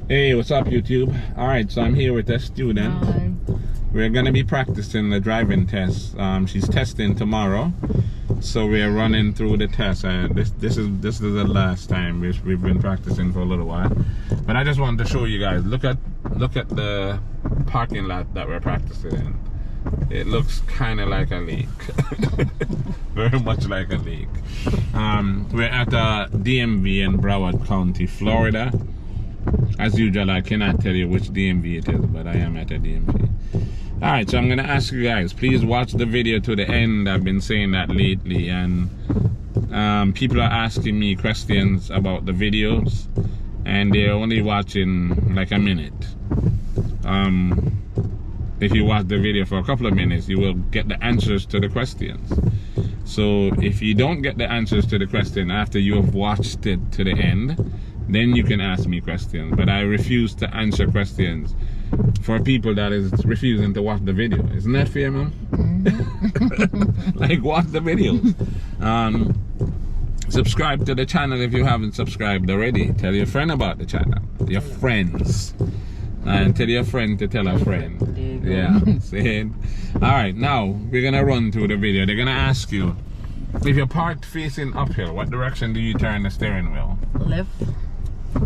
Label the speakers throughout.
Speaker 1: Hey, what's up, YouTube? Alright, so I'm here with a student.
Speaker 2: Hi.
Speaker 1: We're gonna be practicing the driving test. She's testing tomorrow, so we're running through the test. This is the last time we've been practicing for a little while. But I just wanted to show you guys. Look at the parking lot that we're practicing in. It looks kind of like a lake. Very much like a lake. We're at DMV in Broward County, Florida. As usual, I cannot tell you which DMV it is, but I am at a DMV. Alright, so I'm going to ask you guys, please watch the video to the end. I've been saying that lately, and people are asking me questions about the videos, and they're only watching like a minute. If you watch the video for a couple of minutes, you will get the answers to the questions. So if you don't get the answers to the question after you have watched it to the end, then you can ask me questions. But I refuse to answer questions for people that is refusing to watch the video. Isn't that fair, Mom? Mm-hmm. Like, watch the videos. Subscribe to the channel if you haven't subscribed already. Tell your friend about the channel. Your friends. And tell your friend to tell a friend. Yeah, saying. Alright, now we're gonna run through the video. They're gonna ask you, if you're parked facing uphill, what direction do you turn the steering wheel?
Speaker 2: Left.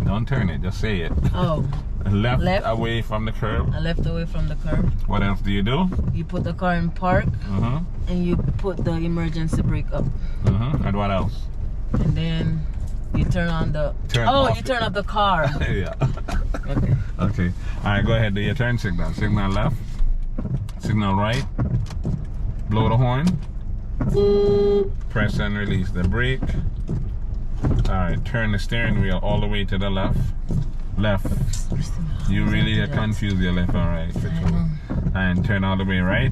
Speaker 1: Don't turn it, just say it.
Speaker 2: Oh.
Speaker 1: Left away from the curb.
Speaker 2: Left away from the curb.
Speaker 1: What else do you do?
Speaker 2: You put the car in park, and you put the emergency brake up.
Speaker 1: And what else?
Speaker 2: And then you turn on the... turn off the car.
Speaker 1: Yeah.
Speaker 2: Okay.
Speaker 1: Okay. Alright, go ahead, do your turn signal. Signal left. Signal right. Blow the horn. Press and release the brake. Alright, turn the steering wheel all the way to the left. Left. You really confuse your left and right. And turn all the way right.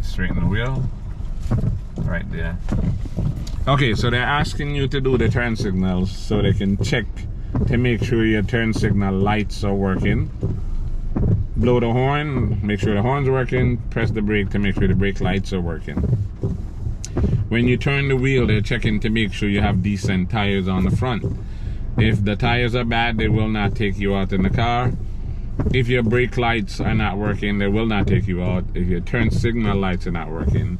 Speaker 1: Straighten the wheel. Right there. Okay, so they're asking you to do the turn signals so they can check to make sure your turn signal lights are working. Blow the horn, make sure the horn's working. Press the brake to make sure the brake lights are working. When you turn the wheel, they're checking to make sure you have decent tires on the front. If the tires are bad, they will not take you out in the car. If your brake lights are not working, they will not take you out. If your turn signal lights are not working,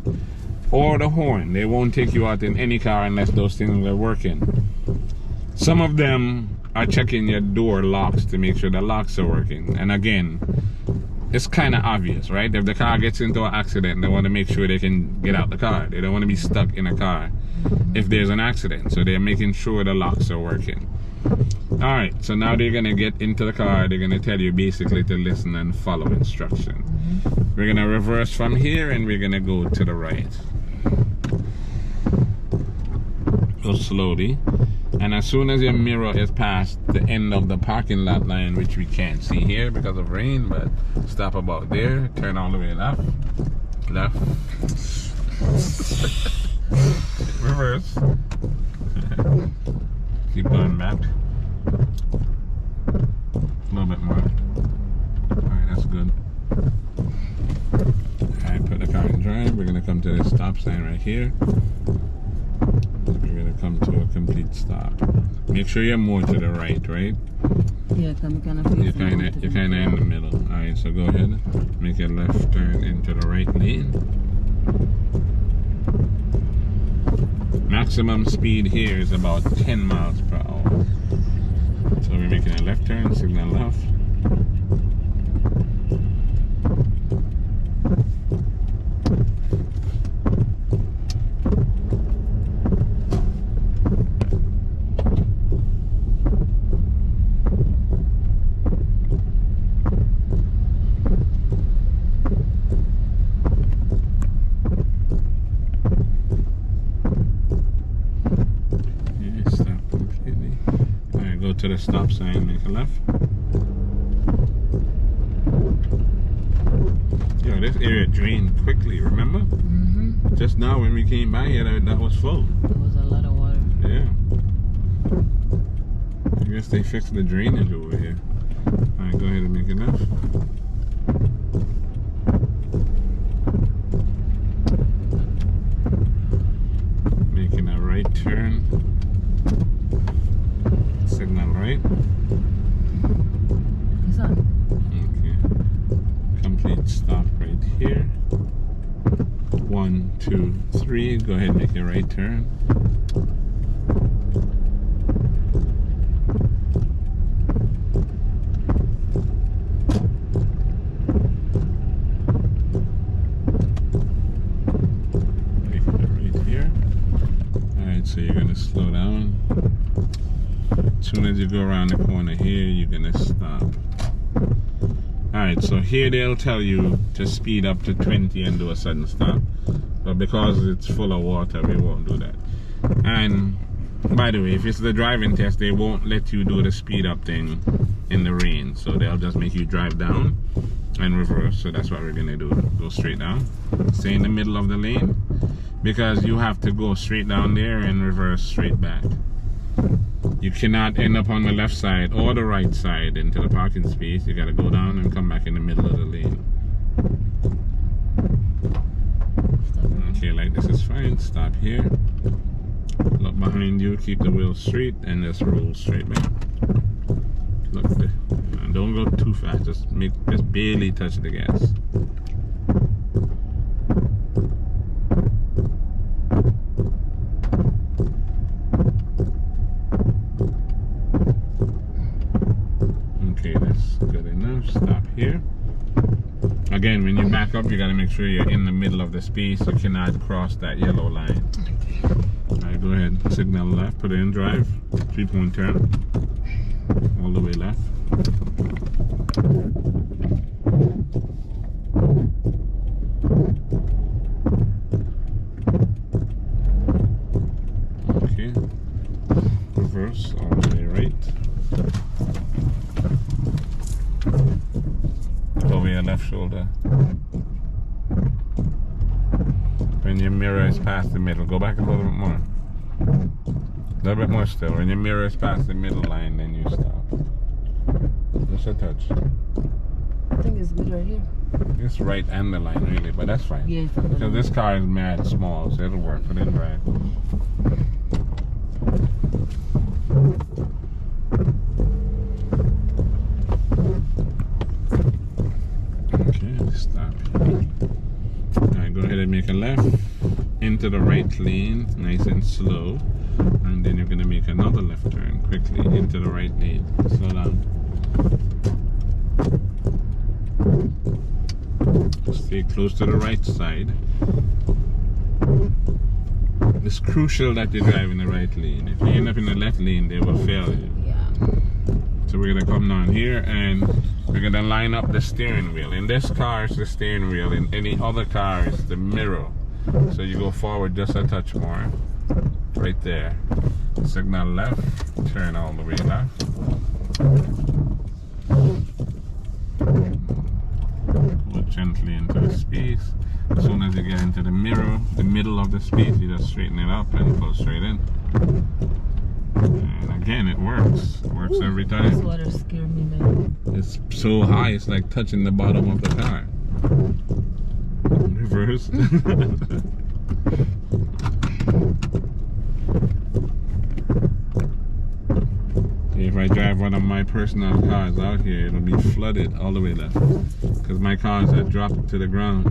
Speaker 1: or the horn, they won't take you out in any car unless those things are working. Some of them are checking your door locks to make sure the locks are working. And again, it's kind of obvious, right? If the car gets into an accident, they want to make sure they can get out the car. They don't want to be stuck in a car if there's an accident. So they're making sure the locks are working. Alright, so now they're going to get into the car. They're going to tell you basically to listen and follow instruction. We're going to reverse from here and we're going to go to the right. Go slowly. And as soon as your mirror is past the end of the parking lot line, which we can't see here because of rain, but stop about there, turn all the way left. Left. Reverse. Keep going back. A little bit more. Alright, that's good. Alright, put the car in drive. We're going to come to this stop sign right here. We're going to come to a complete stop. Make sure you're more to the right, right?
Speaker 2: Yeah,
Speaker 1: you're kind of in the middle. Alright, so go ahead. Make a left turn into the right lane. Maximum speed here is about 10 miles per hour. So we're making a left turn, signal left. To the stop sign, make a left. Yo, this area drained quickly, remember? Just now when we came by here, that was full.
Speaker 2: There was a lot of water.
Speaker 1: Yeah. I guess they fixed the drainage over here. Alright, go ahead and make a left. Making a right turn. signal, right?
Speaker 2: It's on.
Speaker 1: Okay. Complete stop right here. 1, 2, 3. Go ahead and make a right turn. So you're gonna slow down. As soon as you go around the corner here, you're gonna stop. Alright, so here they'll tell you to speed up to 20 and do a sudden stop. But because it's full of water, we won't do that. And by the way, if it's the driving test, they won't let you do the speed up thing in the rain. So they'll just make you drive down and reverse. So that's what we're gonna do. Go straight down. Stay in the middle of the lane, because you have to go straight down there and reverse straight back. You cannot end up on the left side or the right side into the parking space. You gotta go down and come back in the middle of the lane. Okay, like this is fine. Stop here. Look behind you, keep the wheel straight, and just roll straight back. Look there. And don't go too fast, just barely touch the gas. Okay, that's good enough. Stop here. Again, when you back up, you gotta make sure you're in the middle of the space. You cannot cross that yellow line. Alright, go ahead. Signal left, put it in drive. 3-point turn. All the way left. Okay. Reverse all the way right. Over your left shoulder. When your mirror is past the middle, go back a little bit more. A little bit more still. When your mirror is past the middle line, then you stop. Just a touch.
Speaker 2: I think it's good right here.
Speaker 1: It's right and the line, really, but that's fine.
Speaker 2: Yeah,
Speaker 1: because this car is mad small, so it'll work. Put it in drive. Okay, stop. Alright, go ahead and make a left into the right lane, nice and slow. And then you're going to make another left turn quickly into the right lane. Slow down. Stay close to the right side. It's crucial that you drive in the right lane. If you end up in the left lane, they will fail you.
Speaker 2: Yeah.
Speaker 1: So we're gonna come down here and we're gonna line up the steering wheel. In this car, it's the steering wheel. In any other car, it's the mirror. So you go forward just a touch more. Right there. Signal left, turn all the way left. Go gently into the space. As soon as you get into the mirror, the middle of the space, you just straighten it up and pull straight in. And again, it works. It works every time.
Speaker 2: This water scared me, man.
Speaker 1: It's so high, it's like touching the bottom of the car. Reverse. If I drive one of my personal cars out here, it'll be flooded all the way left. Because my cars are dropped to the ground.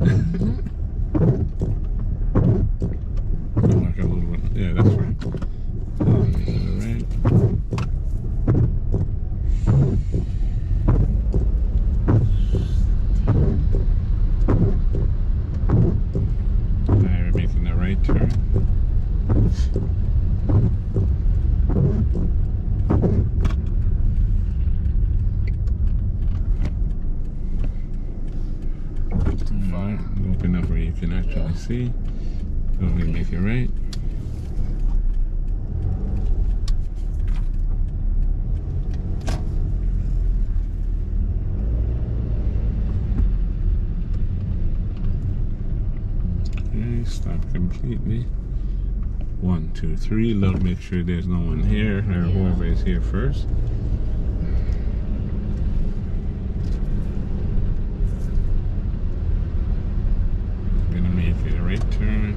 Speaker 1: Like a little bit. Yeah, that's right. To the right. Now we're making the right turn. Open up where you can actually see. Go ahead and make it right. Okay, stop completely. 1, 2, 3. Look, make sure there's no one here or whoever is here first. Right turn.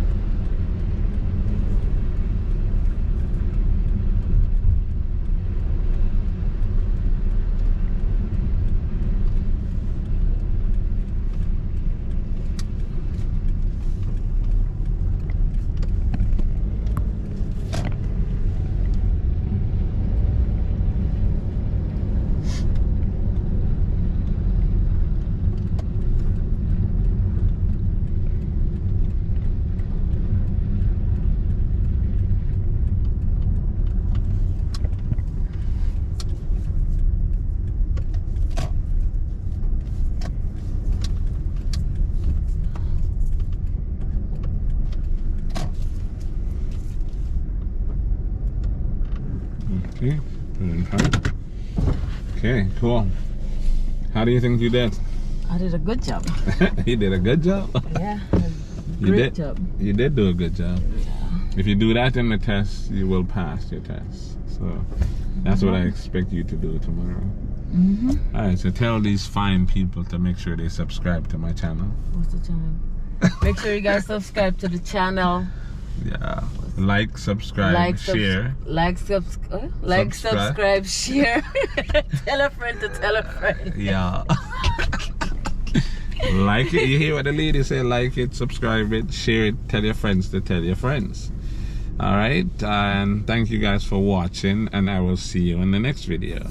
Speaker 1: Okay, put it in front. Okay, cool. How do you think you did?
Speaker 2: I did a good job.
Speaker 1: You did a good job?
Speaker 2: Yeah,
Speaker 1: Great
Speaker 2: job.
Speaker 1: You did do a good job.
Speaker 2: Yeah.
Speaker 1: If you do that in the test, you will pass your test. So that's what I expect you to do tomorrow. Alright, so tell these fine people to make sure they subscribe to my channel.
Speaker 2: What's the channel? Make sure you guys subscribe to the channel.
Speaker 1: Yeah. Like, subscribe, share.
Speaker 2: Subscribe, share. Tell a friend to tell a friend.
Speaker 1: Yeah. Like it. You hear what the lady say? Like it, subscribe it, share it, tell your friends to tell your friends. Alright, and thank you guys for watching, and I will see you in the next video.